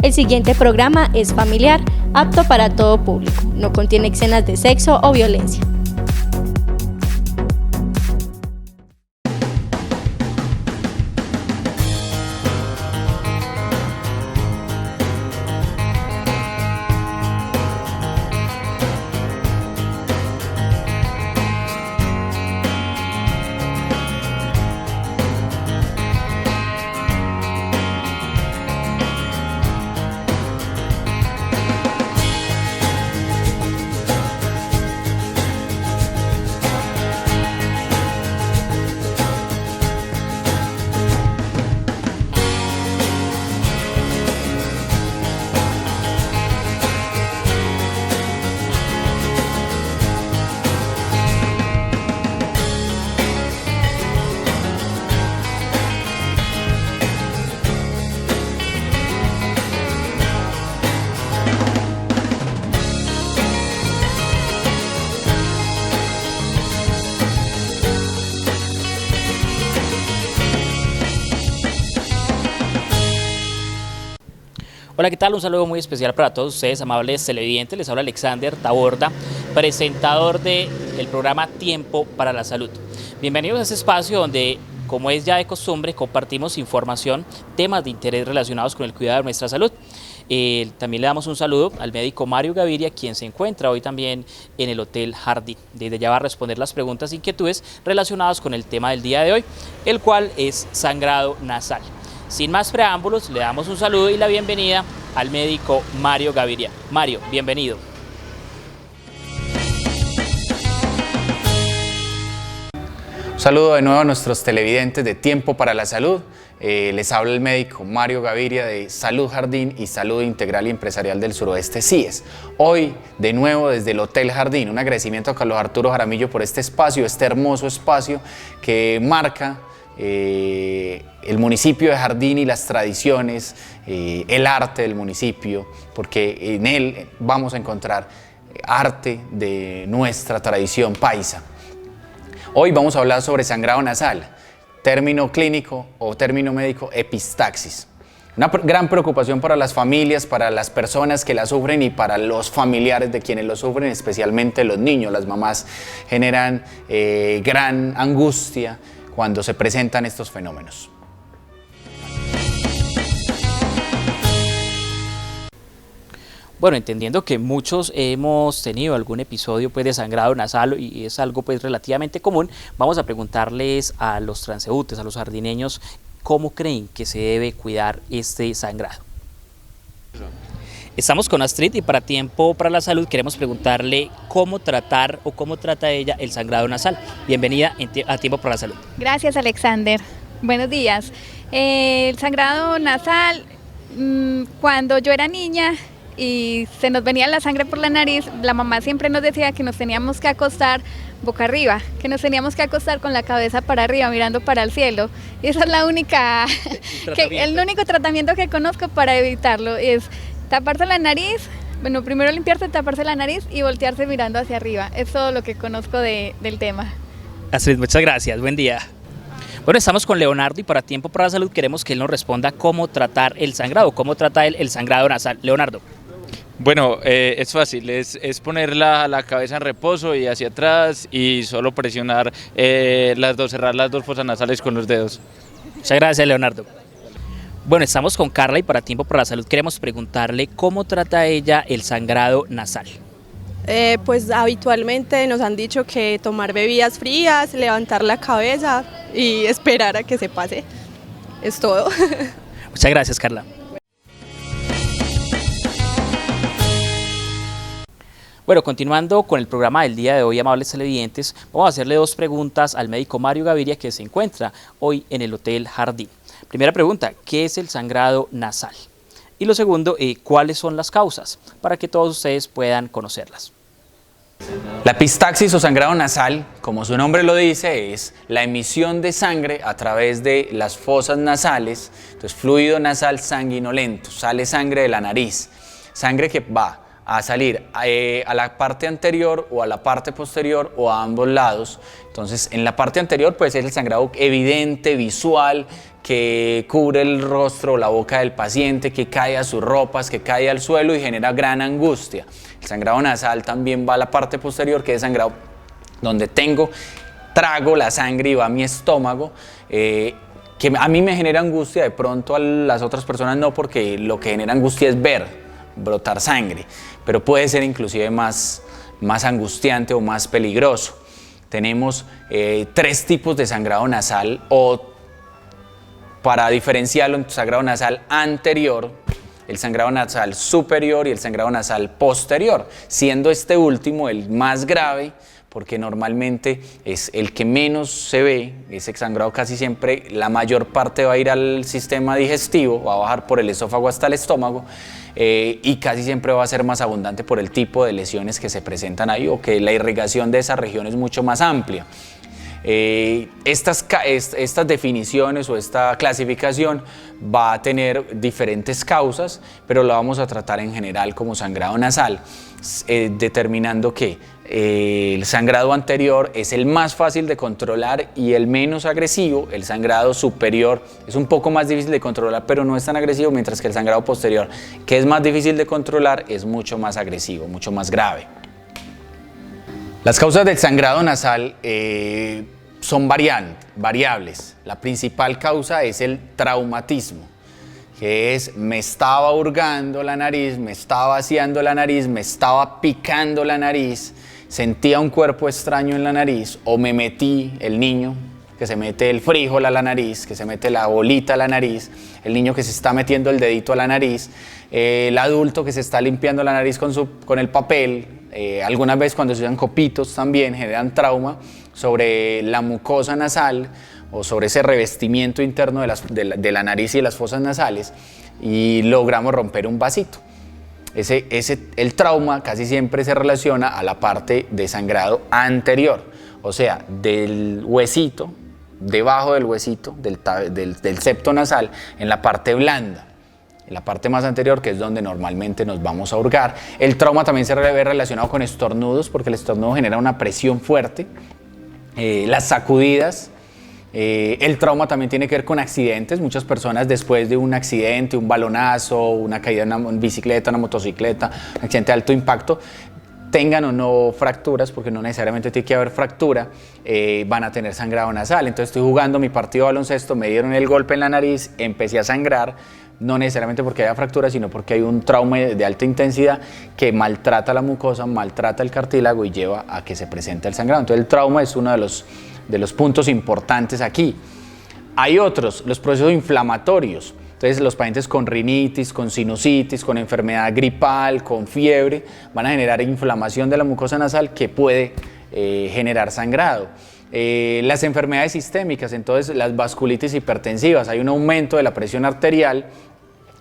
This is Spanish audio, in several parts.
El siguiente programa es familiar, apto para todo público. No contiene escenas de sexo o violencia. Hola, ¿qué tal? Un saludo muy especial para todos ustedes, amables televidentes. Les habla Alexander Taborda, presentador del programa Tiempo para la Salud. Bienvenidos a este espacio donde, como es ya de costumbre, compartimos información, temas de interés relacionados con el cuidado de nuestra salud. También le damos un saludo al médico Mario Gaviria, quien se encuentra hoy también en el Hotel Jardín. Desde ya va a responder las preguntas e inquietudes relacionadas con el tema del día de hoy, el cual es sangrado nasal. Sin más preámbulos, le damos un saludo y la bienvenida al médico Mario Gaviria. Mario, bienvenido. Un saludo de nuevo a nuestros televidentes de Tiempo para la Salud. Les habla el médico Mario Gaviria de Salud Jardín y Salud Integral y Empresarial del Suroeste CIES. Hoy, de nuevo desde el Hotel Jardín, un agradecimiento a Carlos Arturo Jaramillo por este espacio, este hermoso espacio que marca el municipio de Jardín y las tradiciones, el arte del municipio, porque en él vamos a encontrar arte de nuestra tradición paisa. Hoy vamos a hablar sobre sangrado nasal, término clínico o término médico epistaxis. Una gran preocupación para las familias, para las personas que la sufren y para los familiares de quienes lo sufren, especialmente los niños. Las mamás generan gran angustia cuando se presentan estos fenómenos. Bueno, entendiendo que muchos hemos tenido algún episodio de sangrado nasal y es algo relativamente común, vamos a preguntarles a los transeúntes, a los jardineños, ¿cómo creen que se debe cuidar este sangrado? Estamos con Astrid y para Tiempo para la Salud queremos preguntarle cómo tratar o cómo trata ella el sangrado nasal. Bienvenida a Tiempo para la Salud. Gracias, Alexander. Buenos días. El sangrado nasal, cuando yo era niña y se nos venía la sangre por la nariz, la mamá siempre nos decía que nos teníamos que acostar boca arriba, que nos teníamos que acostar con la cabeza para arriba, mirando para el cielo. Y esa es la única, el único tratamiento que conozco para evitarlo, es taparse la nariz, bueno, primero limpiarse, taparse la nariz y voltearse mirando hacia arriba. Es todo lo que conozco del tema. Astrid, muchas gracias, buen día. Bueno, estamos con Leonardo y para Tiempo para la Salud queremos que él nos responda cómo tratar el sangrado, cómo trata él el sangrado nasal. Leonardo. Bueno, es fácil, es poner la cabeza en reposo y hacia atrás y solo presionar cerrar las dos fosas nasales con los dedos. Muchas gracias, Leonardo. Bueno, estamos con Carla y para Tiempo para la Salud queremos preguntarle cómo trata ella el sangrado nasal. Pues habitualmente nos han dicho que tomar bebidas frías, levantar la cabeza y esperar a que se pase. Es todo. Muchas gracias, Carla. Bueno, continuando con el programa del día de hoy, amables televidentes, vamos a hacerle dos preguntas al médico Mario Gaviria, que se encuentra hoy en el Hotel Jardín. Primera pregunta, ¿qué es el sangrado nasal? Y lo segundo, ¿cuáles son las causas? Para que todos ustedes puedan conocerlas. La epistaxis o sangrado nasal, como su nombre lo dice, es la emisión de sangre a través de las fosas nasales. Entonces, fluido nasal sanguinolento, sale sangre de la nariz, sangre que va a salir a la parte anterior o a la parte posterior o a ambos lados. Entonces, en la parte anterior puede ser el sangrado evidente, visual, que cubre el rostro o la boca del paciente, que cae a sus ropas, que cae al suelo y genera gran angustia. El sangrado nasal también va a la parte posterior, que es sangrado donde trago la sangre y va a mi estómago, que a mí me genera angustia, de pronto a las otras personas no, porque lo que genera angustia es ver brotar sangre, pero puede ser inclusive más angustiante o más peligroso. Tenemos 3 tipos de sangrado nasal, o para diferenciarlo, en sangrado nasal anterior, el sangrado nasal superior y el sangrado nasal posterior, siendo este último el más grave, porque normalmente es el que menos se ve. Ese sangrado casi siempre, la mayor parte va a ir al sistema digestivo, va a bajar por el esófago hasta el estómago, y casi siempre va a ser más abundante por el tipo de lesiones que se presentan ahí, o que la irrigación de esa región es mucho más amplia. Estas definiciones o esta clasificación va a tener diferentes causas, pero lo vamos a tratar en general como sangrado nasal, determinando que el sangrado anterior es el más fácil de controlar y el menos agresivo. El sangrado superior es un poco más difícil de controlar, pero no es tan agresivo, mientras que el sangrado posterior, que es más difícil de controlar, es mucho más agresivo, mucho más grave. Las causas del sangrado nasal son variables. La principal causa es el traumatismo, que es: me estaba hurgando la nariz, me estaba vaciando la nariz, me estaba picando la nariz, sentía un cuerpo extraño en la nariz, o me metí, el niño que se mete el frijol a la nariz, que se mete la bolita a la nariz, el niño que se está metiendo el dedito a la nariz, el adulto que se está limpiando la nariz con el papel. Algunas veces cuando se usan copitos también generan trauma sobre la mucosa nasal o sobre ese revestimiento interno de la nariz y de las fosas nasales, y logramos romper un vasito. El trauma casi siempre se relaciona a la parte de sangrado anterior, o sea, del huesito, debajo del huesito, del septo nasal, en la parte blanda, en la parte más anterior, que es donde normalmente nos vamos a hurgar. El trauma también se ve relacionado con estornudos, porque el estornudo genera una presión fuerte. Las sacudidas. El trauma también tiene que ver con accidentes. Muchas personas, después de un accidente, un balonazo, una caída en una bicicleta, una motocicleta, un accidente de alto impacto, tengan o no fracturas, porque no necesariamente tiene que haber fractura, van a tener sangrado nasal. Entonces, estoy jugando mi partido de baloncesto, me dieron el golpe en la nariz, empecé a sangrar, no necesariamente porque haya fractura, sino porque hay un trauma de alta intensidad que maltrata la mucosa, maltrata el cartílago y lleva a que se presente el sangrado. Entonces, el trauma es uno de los puntos importantes aquí. Hay otros, los procesos inflamatorios. Entonces, los pacientes con rinitis, con sinusitis, con enfermedad gripal, con fiebre, van a generar inflamación de la mucosa nasal que puede generar sangrado. Las enfermedades sistémicas, entonces las vasculitis hipertensivas, hay un aumento de la presión arterial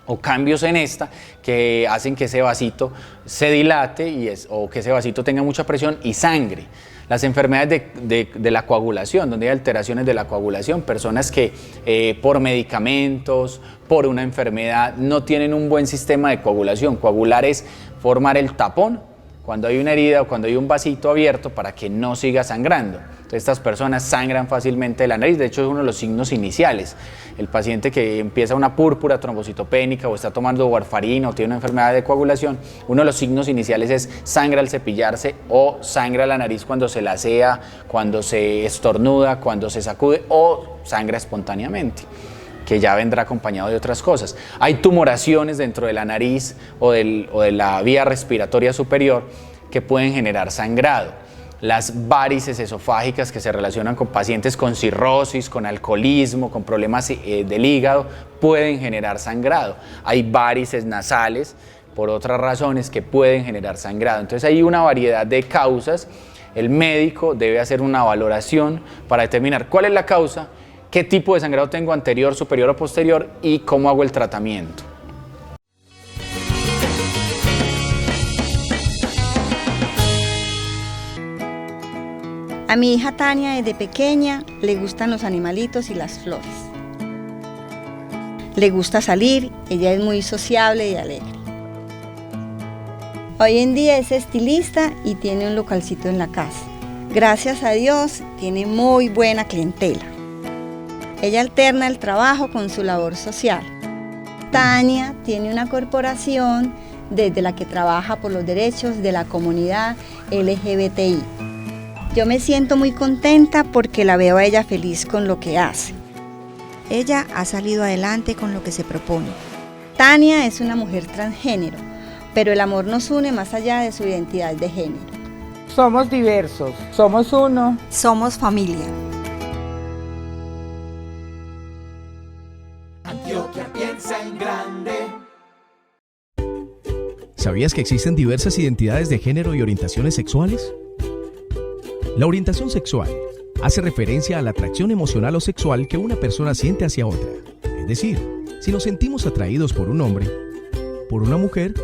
o cambios en esta que hacen que ese vasito se dilate o que ese vasito tenga mucha presión y sangre. Las enfermedades de la coagulación, donde hay alteraciones de la coagulación, personas que por medicamentos, por una enfermedad, no tienen un buen sistema de coagulación. Coagular es formar el tapón cuando hay una herida o cuando hay un vasito abierto para que no siga sangrando. Entonces, estas personas sangran fácilmente de la nariz. De hecho, es uno de los signos iniciales. El paciente que empieza una púrpura trombocitopénica o está tomando warfarina o tiene una enfermedad de coagulación, uno de los signos iniciales es sangra al cepillarse o sangra la nariz cuando se la asea, cuando se estornuda, cuando se sacude o sangra espontáneamente, que ya vendrá acompañado de otras cosas. Hay tumoraciones dentro de la nariz o de la vía respiratoria superior que pueden generar sangrado. Las varices esofágicas, que se relacionan con pacientes con cirrosis, con alcoholismo, con problemas del hígado, pueden generar sangrado. Hay varices nasales por otras razones que pueden generar sangrado. Entonces, hay una variedad de causas. El médico debe hacer una valoración para determinar cuál es la causa, qué tipo de sangrado tengo, anterior, superior o posterior, y cómo hago el tratamiento. A mi hija Tania, desde pequeña, le gustan los animalitos y las flores. Le gusta salir, ella es muy sociable y alegre. Hoy en día es estilista y tiene un localcito en la casa. Gracias a Dios, tiene muy buena clientela. Ella alterna el trabajo con su labor social. Tania tiene una corporación desde la que trabaja por los derechos de la comunidad LGBTI. Yo me siento muy contenta porque la veo a ella feliz con lo que hace. Ella ha salido adelante con lo que se propone. Tania es una mujer transgénero, pero el amor nos une más allá de su identidad de género. Somos diversos, somos uno. Somos familia. Antioquia piensa en grande. ¿Sabías que existen diversas identidades de género y orientaciones sexuales? La orientación sexual hace referencia a la atracción emocional o sexual que una persona siente hacia otra. Es decir, si nos sentimos atraídos por un hombre, por una mujer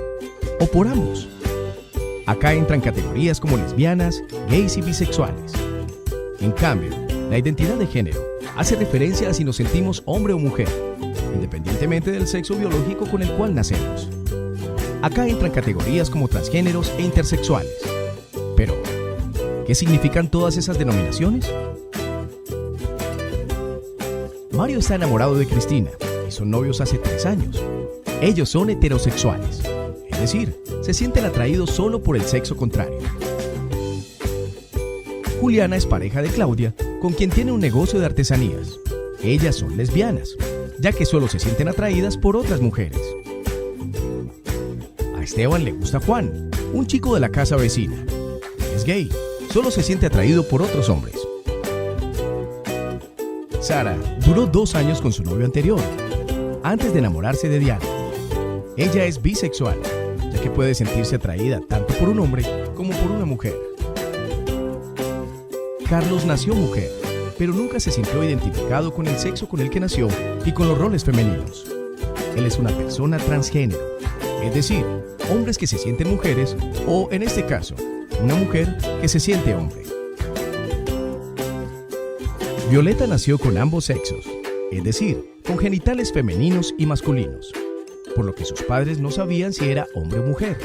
o por ambos. Acá entran categorías como lesbianas, gays y bisexuales. En cambio, la identidad de género hace referencia a si nos sentimos hombre o mujer, independientemente del sexo biológico con el cual nacemos. Acá entran categorías como transgéneros e intersexuales. Pero, ¿qué significan todas esas denominaciones? Mario está enamorado de Cristina y son novios hace 3 años. Ellos son heterosexuales, es decir, se sienten atraídos solo por el sexo contrario. Juliana es pareja de Claudia, con quien tiene un negocio de artesanías. Ellas son lesbianas, ya que solo se sienten atraídas por otras mujeres. A Esteban le gusta Juan, un chico de la casa vecina. Es gay, solo se siente atraído por otros hombres. Sara duró 2 años con su novio anterior, antes de enamorarse de Diana. Ella es bisexual, ya que puede sentirse atraída tanto por un hombre como por una mujer. Carlos nació mujer, pero nunca se sintió identificado con el sexo con el que nació y con los roles femeninos. Él es una persona transgénero, es decir, hombres que se sienten mujeres o, en este caso, una mujer que se siente hombre. Violeta nació con ambos sexos, es decir, con genitales femeninos y masculinos, por lo que sus padres no sabían si era hombre o mujer.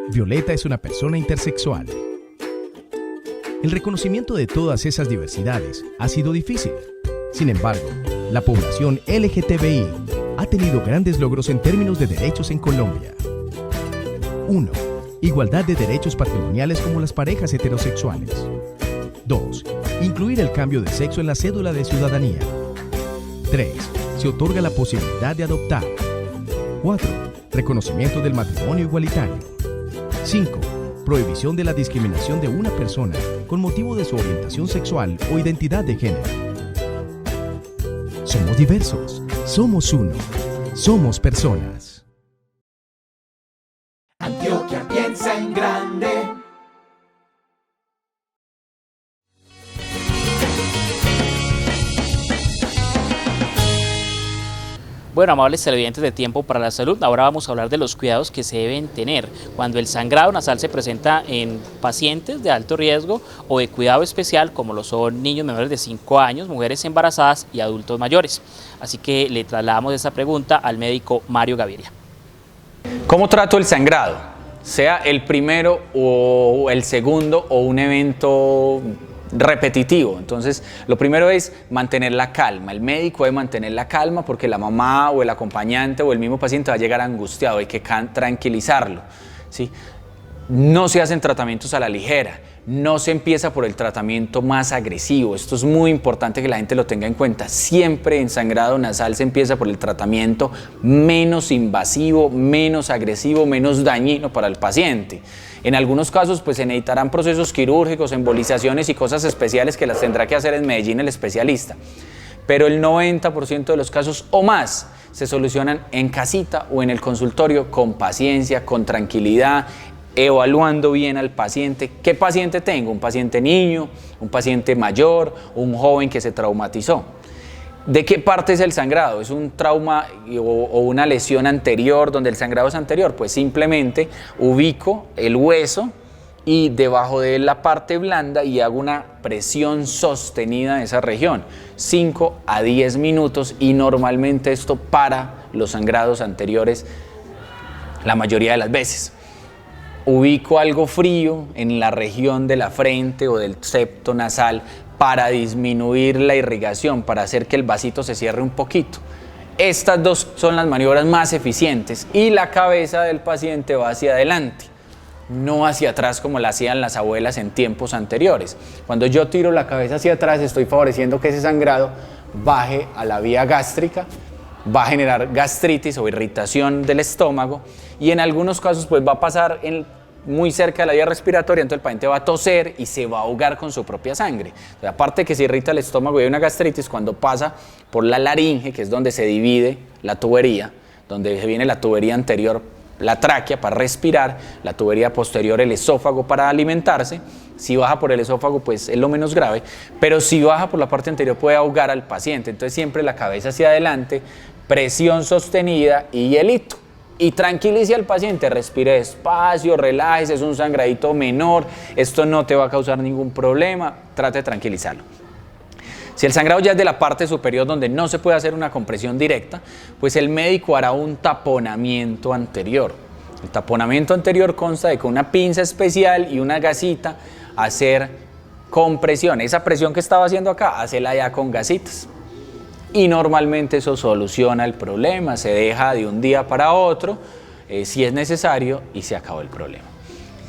Violeta es una persona intersexual. El reconocimiento de todas esas diversidades ha sido difícil. Sin embargo, la población LGTBI ha tenido grandes logros en términos de derechos en Colombia. 1. Igualdad de derechos patrimoniales como las parejas heterosexuales. 2. Incluir el cambio de sexo en la cédula de ciudadanía. 3. Se otorga la posibilidad de adoptar. 4. Reconocimiento del matrimonio igualitario. 5. Prohibición de la discriminación de una persona con motivo de su orientación sexual o identidad de género. Somos diversos, somos uno, somos personas. Antioquia piensa en grande. Bueno, amables televidentes de Tiempo para la Salud, ahora vamos a hablar de los cuidados que se deben tener cuando el sangrado nasal se presenta en pacientes de alto riesgo o de cuidado especial, como lo son niños menores de 5 años, mujeres embarazadas y adultos mayores. Así que le trasladamos esta pregunta al médico Mario Gaviria. ¿Cómo trato el sangrado? Sea el primero o el segundo o un evento repetitivo. Entonces, lo primero es mantener la calma. El médico debe mantener la calma porque la mamá o el acompañante o el mismo paciente va a llegar angustiado, hay que tranquilizarlo, ¿sí? No se hacen tratamientos a la ligera, no se empieza por el tratamiento más agresivo. Esto es muy importante que la gente lo tenga en cuenta. Siempre en sangrado nasal se empieza por el tratamiento menos invasivo, menos agresivo, menos dañino para el paciente. En algunos casos pues se necesitarán procesos quirúrgicos, embolizaciones y cosas especiales que las tendrá que hacer en Medellín el especialista. Pero el 90% de los casos o más se solucionan en casita o en el consultorio con paciencia, con tranquilidad, evaluando bien al paciente. ¿Qué paciente tengo? ¿Un paciente niño? ¿Un paciente mayor? ¿Un joven que se traumatizó? ¿De qué parte es el sangrado? ¿Es un trauma o una lesión anterior donde el sangrado es anterior? Pues simplemente ubico el hueso y debajo de la parte blanda y hago una presión sostenida de esa región, 5 a 10 minutos, y normalmente esto para los sangrados anteriores la mayoría de las veces. ubico algo frío en la región de la frente o del septo nasal para disminuir la irrigación, para hacer que el vasito se cierre un poquito. Estas dos son las maniobras más eficientes y la cabeza del paciente va hacia adelante, no hacia atrás como la hacían las abuelas en tiempos anteriores. Cuando yo tiro la cabeza hacia atrás estoy favoreciendo que ese sangrado baje a la vía gástrica, va a generar gastritis o irritación del estómago y en algunos casos pues va a pasar muy cerca de la vía respiratoria, entonces el paciente va a toser y se va a ahogar con su propia sangre. Entonces, aparte de que se irrita el estómago y hay una gastritis, cuando pasa por la laringe, que es donde se divide la tubería, donde viene la tubería anterior, la tráquea para respirar, la tubería posterior, el esófago para alimentarse. Si baja por el esófago, pues es lo menos grave, pero si baja por la parte anterior puede ahogar al paciente. Entonces siempre la cabeza hacia adelante, presión sostenida y hielito. Y tranquilice al paciente, respire despacio, relájese, es un sangradito menor, esto no te va a causar ningún problema, trate de tranquilizarlo. Si el sangrado ya es de la parte superior donde no se puede hacer una compresión directa, pues el médico hará un taponamiento anterior. El taponamiento anterior consta de con una pinza especial y una gasita hacer compresión. Esa presión que estaba haciendo acá, hacerla ya con gasitas. Y normalmente eso soluciona el problema, se deja de un día para otro, si es necesario, y se acabó el problema.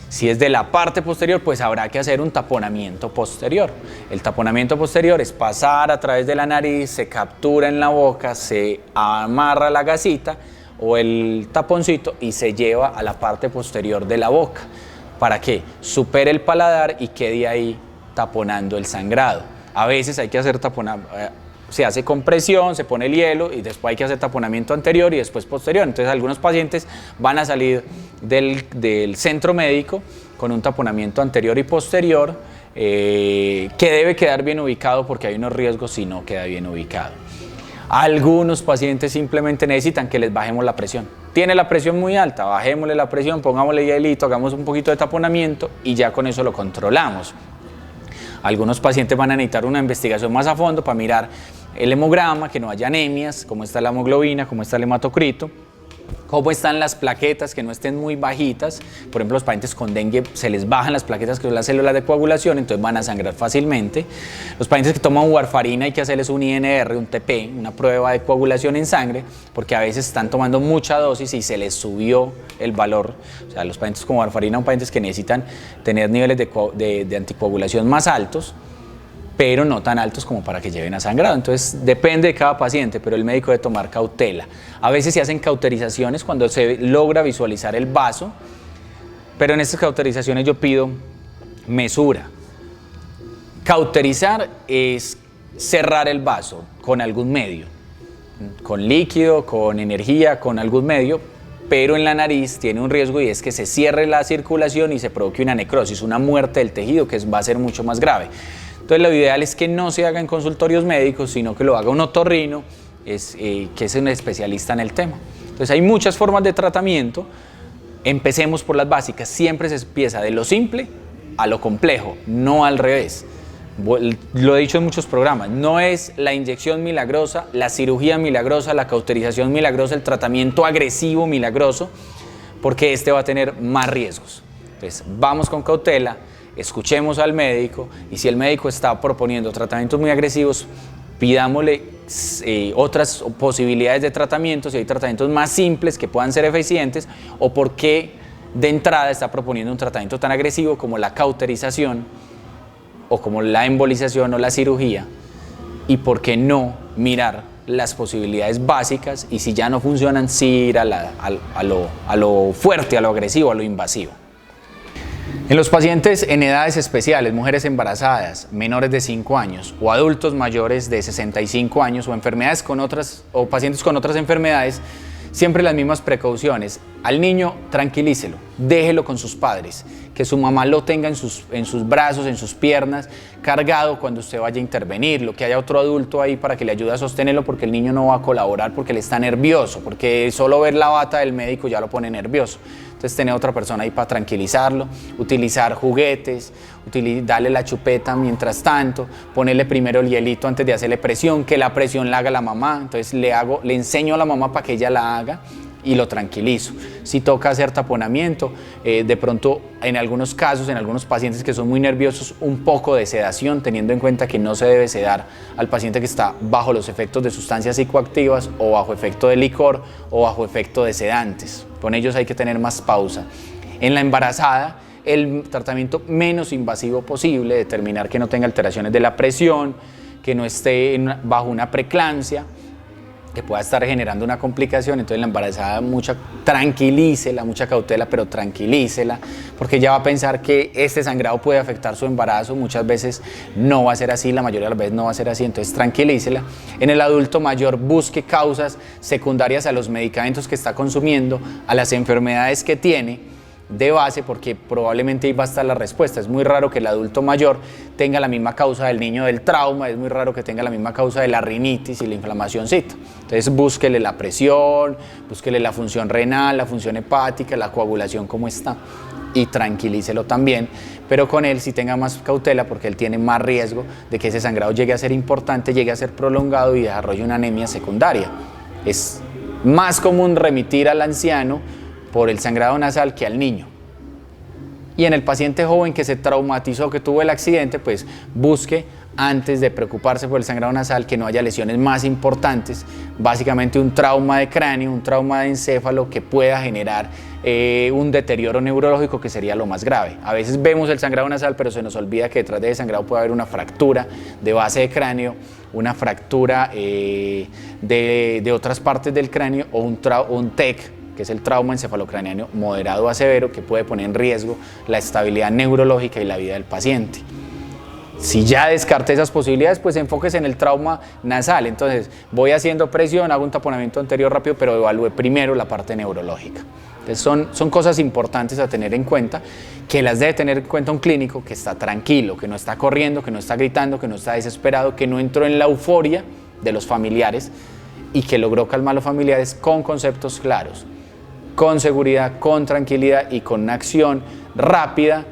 Si es de la parte posterior, pues habrá que hacer un taponamiento posterior. El taponamiento posterior es pasar a través de la nariz, se captura en la boca, se amarra la gasita o el taponcito y se lleva a la parte posterior de la boca para que supere el paladar y quede ahí taponando el sangrado. A veces hay que hacer se hace compresión, se pone el hielo y después hay que hacer taponamiento anterior y después posterior. Entonces algunos pacientes van a salir del centro médico con un taponamiento anterior y posterior que debe quedar bien ubicado porque hay unos riesgos si no queda bien ubicado. Algunos pacientes simplemente necesitan que les bajemos la presión. Tiene la presión muy alta, bajémosle la presión, pongámosle hielito, hagamos un poquito de taponamiento y ya con eso lo controlamos. Algunos pacientes van a necesitar una investigación más a fondo para mirar el hemograma, que no haya anemias, cómo está la hemoglobina, cómo está el hematocrito, cómo están las plaquetas, que no estén muy bajitas. Por ejemplo, los pacientes con dengue se les bajan las plaquetas, que son las células de coagulación, entonces van a sangrar fácilmente. Los pacientes que toman warfarina hay que hacerles un INR, un TP, una prueba de coagulación en sangre, porque a veces están tomando mucha dosis y se les subió el valor. O sea, los pacientes con warfarina son pacientes que necesitan tener niveles de anticoagulación más altos, pero no tan altos como para que lleven a sangrado. Entonces depende de cada paciente, pero el médico debe tomar cautela. A veces se hacen cauterizaciones cuando se logra visualizar el vaso, pero en estas cauterizaciones yo pido mesura. Cauterizar es cerrar el vaso con algún medio, con líquido, con energía, con algún medio, pero en la nariz tiene un riesgo y es que se cierre la circulación y se provoque una necrosis, una muerte del tejido que va a ser mucho más grave. Entonces lo ideal es que no se haga en consultorios médicos, sino que lo haga un otorrino, que es un especialista en el tema. Entonces hay muchas formas de tratamiento, empecemos por las básicas, siempre se empieza de lo simple a lo complejo, no al revés. Lo he dicho en muchos programas, no es la inyección milagrosa, la cirugía milagrosa, la cauterización milagrosa, el tratamiento agresivo milagroso, porque este va a tener más riesgos. Entonces vamos con cautela, escuchemos al médico y si el médico está proponiendo tratamientos muy agresivos, pidámosle otras posibilidades de tratamiento, si hay tratamientos más simples que puedan ser eficientes o por qué de entrada está proponiendo un tratamiento tan agresivo como la cauterización o como la embolización o la cirugía y por qué no mirar las posibilidades básicas y si ya no funcionan, sí ir a lo fuerte, a lo agresivo, a lo invasivo. En los pacientes en edades especiales, mujeres embarazadas, menores de 5 años o adultos mayores de 65 años o enfermedades o pacientes con otras enfermedades, siempre las mismas precauciones. Al niño tranquilícelo, déjelo con sus padres, que su mamá lo tenga en sus brazos, en sus piernas, cargado cuando usted vaya a intervenirlo, que haya otro adulto ahí para que le ayude a sostenerlo porque el niño no va a colaborar porque él está nervioso, porque solo ver la bata del médico ya lo pone nervioso. Entonces tener otra persona ahí para tranquilizarlo, utilizar juguetes, darle la chupeta mientras tanto, ponerle primero el hielito antes de hacerle presión, que la presión la haga la mamá. Entonces le enseño a la mamá para que ella la haga y lo tranquilizo. Si toca hacer taponamiento, de pronto en algunos casos, en algunos pacientes que son muy nerviosos, un poco de sedación, teniendo en cuenta que no se debe sedar al paciente que está bajo los efectos de sustancias psicoactivas o bajo efecto de licor o bajo efecto de sedantes. Con ellos hay que tener más pausa. En la embarazada, el tratamiento menos invasivo posible, determinar que no tenga alteraciones de la presión, que no esté bajo una preeclampsia, que pueda estar generando una complicación. Entonces la embarazada tranquilícela, mucha cautela, pero tranquilícela, porque ella va a pensar que este sangrado puede afectar su embarazo. Muchas veces no va a ser así, la mayoría de las veces no va a ser así, entonces tranquilícela. En el adulto mayor, busque causas secundarias a los medicamentos que está consumiendo, a las enfermedades que tiene de base, porque probablemente ahí va a estar la respuesta. Es muy raro que el adulto mayor tenga la misma causa del niño del trauma, es muy raro que tenga la misma causa de la rinitis y la inflamacióncita. Entonces búsquele la presión, búsquele la función renal, la función hepática, la coagulación cómo está, y tranquilícelo también, pero con él sí tenga más cautela, porque él tiene más riesgo de que ese sangrado llegue a ser importante, llegue a ser prolongado y desarrolle una anemia secundaria. Es más común remitir al anciano por el sangrado nasal que al niño. Y en el paciente joven que se traumatizó, que tuvo el accidente, pues busque, antes de preocuparse por el sangrado nasal, que no haya lesiones más importantes, básicamente un trauma de cráneo, un trauma de encéfalo que pueda generar un deterioro neurológico, que sería lo más grave. A veces vemos el sangrado nasal, pero se nos olvida que detrás de ese sangrado puede haber una fractura de base de cráneo, una fractura de otras partes del cráneo, o un TEC, que es el trauma encefalocraneano moderado a severo, que puede poner en riesgo la estabilidad neurológica y la vida del paciente. Si ya descarté esas posibilidades, pues enfóquese en el trauma nasal. Entonces voy haciendo presión, hago un taponamiento anterior rápido, pero evalúe primero la parte neurológica. Entonces son cosas importantes a tener en cuenta, que las debe tener en cuenta un clínico que está tranquilo, que no está corriendo, que no está gritando, que no está desesperado, que no entró en la euforia de los familiares y que logró calmar a los familiares con conceptos claros, con seguridad, con tranquilidad y con una acción rápida,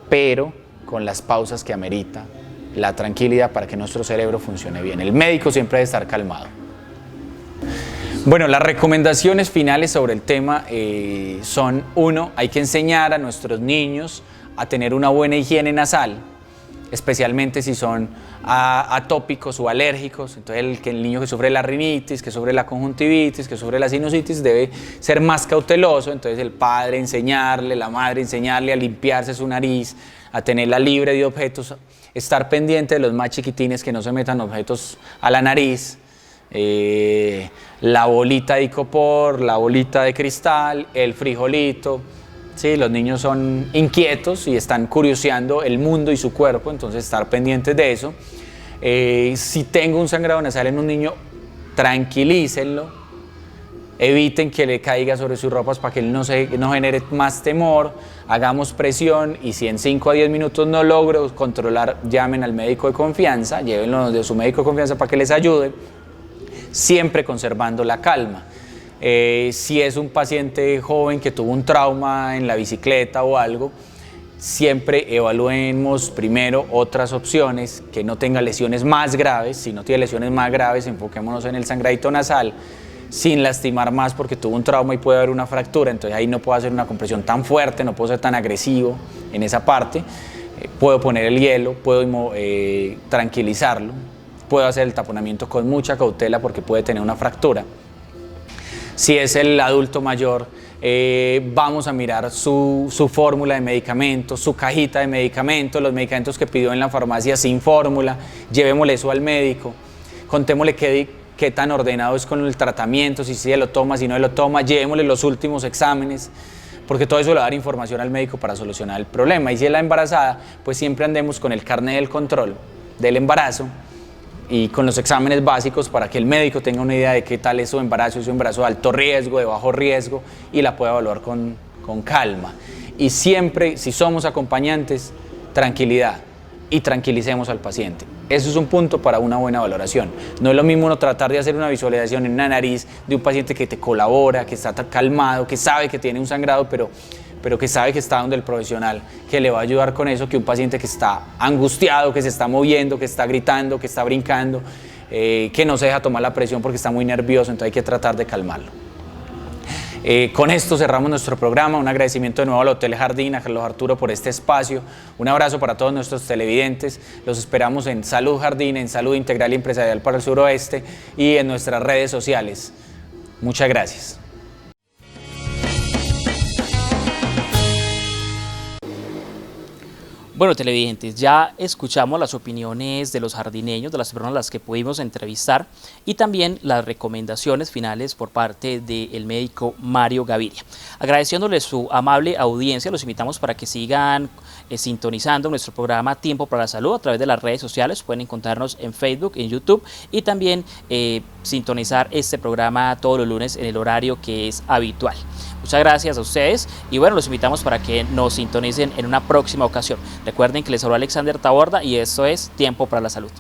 pero con las pausas que amerita la tranquilidad para que nuestro cerebro funcione bien. El médico siempre debe estar calmado. Bueno, las recomendaciones finales sobre el tema son: 1, hay que enseñar a nuestros niños a tener una buena higiene nasal, especialmente si son atópicos o alérgicos. Entonces el niño que sufre la rinitis, que sufre la conjuntivitis, que sufre la sinusitis, debe ser más cauteloso. Entonces el padre enseñarle, la madre enseñarle a limpiarse su nariz, a tenerla libre de objetos, estar pendiente de los más chiquitines, que no se metan objetos a la nariz, la bolita de icopor, la bolita de cristal, el frijolito. Sí, los niños son inquietos y están curioseando el mundo y su cuerpo, entonces estar pendientes de eso. Si tengo un sangrado nasal en un niño, tranquilícenlo, eviten que le caiga sobre sus ropas para que él no genere más temor, hagamos presión, y si en 5 a 10 minutos no logro controlar, llamen al médico de confianza, llévenlo de su médico de confianza para que les ayude, siempre conservando la calma. Si es un paciente joven que tuvo un trauma en la bicicleta o algo, siempre evaluemos primero otras opciones, que no tenga lesiones más graves. Si no tiene lesiones más graves, enfoquémonos en el sangradito nasal, sin lastimar más, porque tuvo un trauma y puede haber una fractura, entonces ahí no puedo hacer una compresión tan fuerte, no puedo ser tan agresivo en esa parte. Puedo poner el hielo, puedo tranquilizarlo, puedo hacer el taponamiento con mucha cautela porque puede tener una fractura. Si es el adulto mayor, vamos a mirar su fórmula de medicamentos, su cajita de medicamentos, los medicamentos que pidió en la farmacia sin fórmula, llevémosle eso al médico, contémosle qué tan ordenado es con el tratamiento, si se lo toma, si no lo toma, llevémosle los últimos exámenes, porque todo eso le va a dar información al médico para solucionar el problema. Y si es la embarazada, pues siempre andemos con el carnet del control del embarazo y con los exámenes básicos para que el médico tenga una idea de qué tal es su embarazo de alto riesgo, de bajo riesgo, y la pueda evaluar con calma. Y siempre, si somos acompañantes, tranquilidad, y tranquilicemos al paciente. Eso es un punto para una buena valoración. No es lo mismo uno tratar de hacer una visualización en una nariz de un paciente que te colabora, que está calmado, que sabe que tiene un sangrado, pero que sabe que está donde el profesional que le va a ayudar con eso, que un paciente que está angustiado, que se está moviendo, que está gritando, que está brincando, que no se deja tomar la presión porque está muy nervioso, entonces hay que tratar de calmarlo. Con esto cerramos nuestro programa. Un agradecimiento de nuevo al Hotel Jardín, a Carlos Arturo por este espacio. Un abrazo para todos nuestros televidentes. Los esperamos en Salud Jardín, en Salud Integral y Empresarial para el Suroeste y en nuestras redes sociales. Muchas gracias. Bueno, televidentes, ya escuchamos las opiniones de los jardineños, de las personas a las que pudimos entrevistar y también las recomendaciones finales por parte del médico Mario Gaviria. Agradeciéndoles su amable audiencia, los invitamos para que sigan sintonizando nuestro programa Tiempo para la Salud a través de las redes sociales. Pueden encontrarnos en Facebook, en YouTube y también sintonizar este programa todos los lunes en el horario que es habitual. Muchas gracias a ustedes y bueno, los invitamos para que nos sintonicen en una próxima ocasión. Recuerden que les habló Alexander Taborda y esto es Tiempo para la Salud.